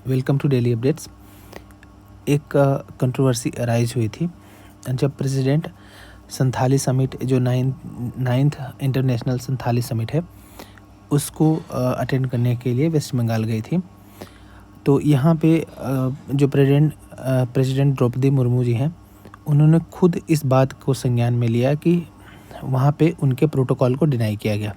Welcome to daily updates. एक controversy arise हुई थी जब प्रेसिडेंट संथाली समिट जो नाइन्थ इंटरनेशनल संथाली समिट है उसको अटेंड करने के लिए वेस्ट बंगाल गई थी। तो यहाँ पे जो प्रेसिडेंट द्रौपदी मुर्मू जी हैं उन्होंने खुद इस बात को संज्ञान में लिया कि वहाँ पे उनके प्रोटोकॉल को डिनाई किया गया।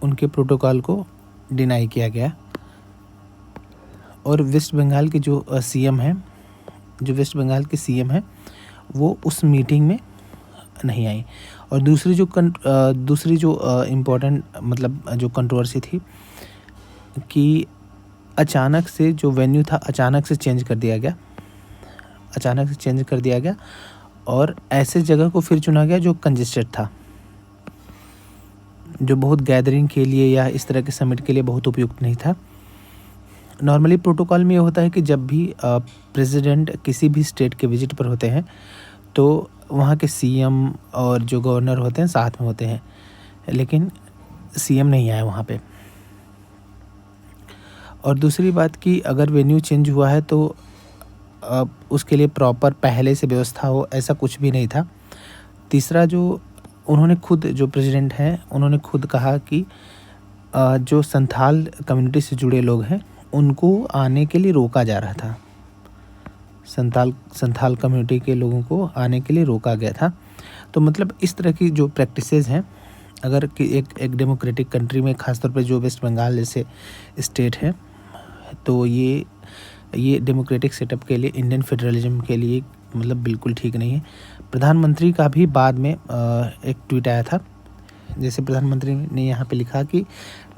उनके प्रोटोकॉल को डिनाई किया गया और वेस्ट बंगाल के जो सीएम हैं वो उस मीटिंग में नहीं आई। और दूसरी जो इम्पोर्टेंट मतलब जो कंट्रोवर्सी थी कि अचानक से जो वेन्यू था अचानक से चेंज कर दिया गया और ऐसे जगह को फिर चुना गया जो कंजेस्टेड था, जो बहुत गैदरिंग के लिए या इस तरह के समिट के लिए बहुत उपयुक्त नहीं था। नॉर्मली प्रोटोकॉल में ये होता है कि जब भी प्रेसिडेंट किसी भी स्टेट के विजिट पर होते हैं तो वहाँ के सीएम और जो गवर्नर होते हैं साथ में होते हैं, लेकिन सीएम नहीं आया वहाँ पे। और दूसरी बात कि अगर वेन्यू चेंज हुआ है तो उसके लिए प्रॉपर पहले से व्यवस्था हो, ऐसा कुछ भी नहीं था। तीसरा जो प्रेसिडेंट हैं उन्होंने खुद कहा कि जो संथाल कम्युनिटी से जुड़े लोग हैं उनको आने के लिए रोका जा रहा था। संथाल कम्युनिटी के लोगों को आने के लिए रोका गया था। तो मतलब इस तरह की जो प्रैक्टिसेस हैं, अगर कि एक डेमोक्रेटिक कंट्री में ख़ासतौर पे जो वेस्ट बंगाल जैसे स्टेट है, तो ये डेमोक्रेटिक सेटअप के लिए, इंडियन फेडरलिज्म के लिए मतलब बिल्कुल ठीक नहीं है। प्रधानमंत्री का भी बाद में एक ट्वीट आया था, जैसे प्रधानमंत्री ने यहाँ पे लिखा कि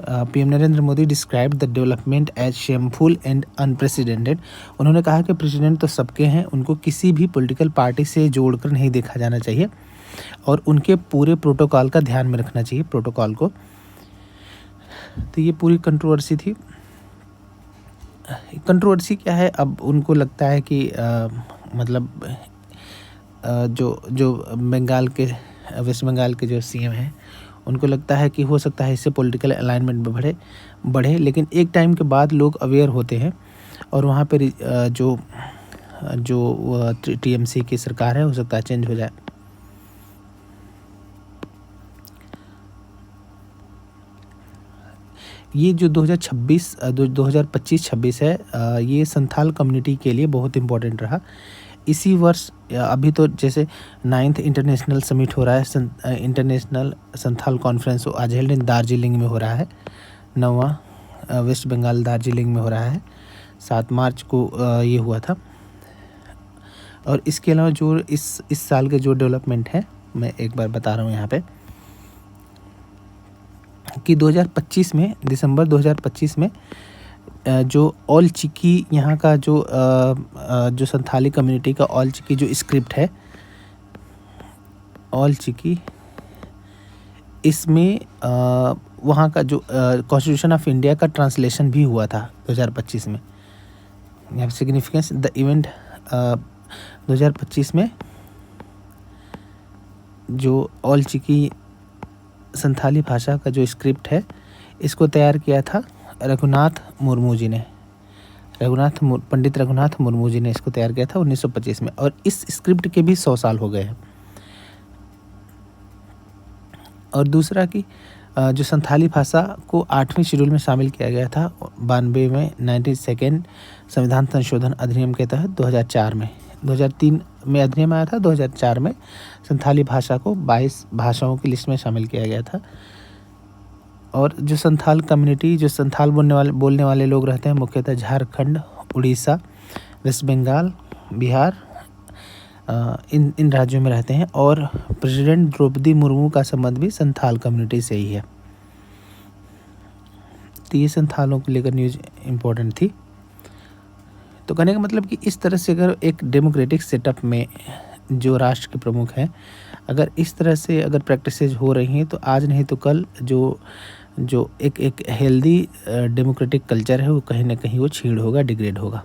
PM Narendra Modi describe the development as shameful and unprecedented. उन्होंने कहा कि प्रेसिडेंट तो सबके हैं, उनको किसी भी पॉलिटिकल पार्टी से जोड़कर नहीं देखा जाना चाहिए और उनके पूरे प्रोटोकॉल का ध्यान में रखना चाहिए, प्रोटोकॉल को। तो ये पूरी कंट्रोवर्सी थी। कंट्रोवर्सी क्या है, अब उनको लगता है कि जो वेस्ट बंगाल के जो सीएम हैं उनको लगता है कि हो सकता है इससे पॉलिटिकल अलाइनमेंट बढ़े, लेकिन एक टाइम के बाद लोग अवेयर होते हैं और वहाँ पे जो टीएमसी की सरकार है हो सकता है चेंज हो जाए। ये जो 2025-26 है, ये संथाल कम्युनिटी के लिए बहुत इम्पोर्टेंट रहा। इसी वर्ष अभी तो जैसे 9th इंटरनेशनल समिट हो रहा है, इंटरनेशनल संथाल कॉन्फ्रेंस आज हेल्ड इन दार्जिलिंग में हो रहा है। 9वां वेस्ट बंगाल दार्जिलिंग में हो रहा है, 7 मार्च को ये हुआ था। और इसके अलावा जो इस साल के जो डेवलपमेंट है मैं एक बार बता रहा हूँ यहाँ पे कि 2025 में, दिसंबर 2025 में जो ऑल चिकी यहाँ का जो संथाली कम्युनिटी का ऑल चिकी जो स्क्रिप्ट है, ऑल चिकी, इसमें वहाँ का जो कॉन्स्टिट्यूशन ऑफ इंडिया का ट्रांसलेशन भी हुआ था 2025 में। यहाँ सिग्निफिकेंस द इवेंट 2025 में जो ऑल चिकी संथाली भाषा का जो स्क्रिप्ट है इसको तैयार किया था पंडित रघुनाथ मुर्मू जी ने इसको तैयार किया था 1925 में, और इस स्क्रिप्ट के भी 100 साल हो गए हैं। और दूसरा कि जो संथाली भाषा को 8वें शेड्यूल में शामिल किया गया था 92 में 92nd संविधान संशोधन अधिनियम के तहत 2004 में, 2003 में अधिनियम आया था, 2004 में संथाली भाषा को 22 भाषाओं की लिस्ट में शामिल किया गया था। और जो संथाल कम्युनिटी, जो संथाल बोलने वाले लोग रहते हैं मुख्यतः झारखंड, उड़ीसा, वेस्ट बंगाल, बिहार, इन राज्यों में रहते हैं। और प्रेसिडेंट द्रौपदी मुर्मू का संबंध भी संथाल कम्युनिटी से ही है। तो ये संथालों को लेकर न्यूज़ इम्पोर्टेंट थी। तो कहने का मतलब कि इस तरह से अगर एक डेमोक्रेटिक सेटअप में जो राष्ट्र के प्रमुख हैं, अगर इस तरह से अगर प्रैक्टिसेस हो रही हैं तो आज नहीं तो कल जो एक हेल्दी डेमोक्रेटिक कल्चर है वो कहीं ना कहीं वो छीड़ होगा, डिग्रेड होगा।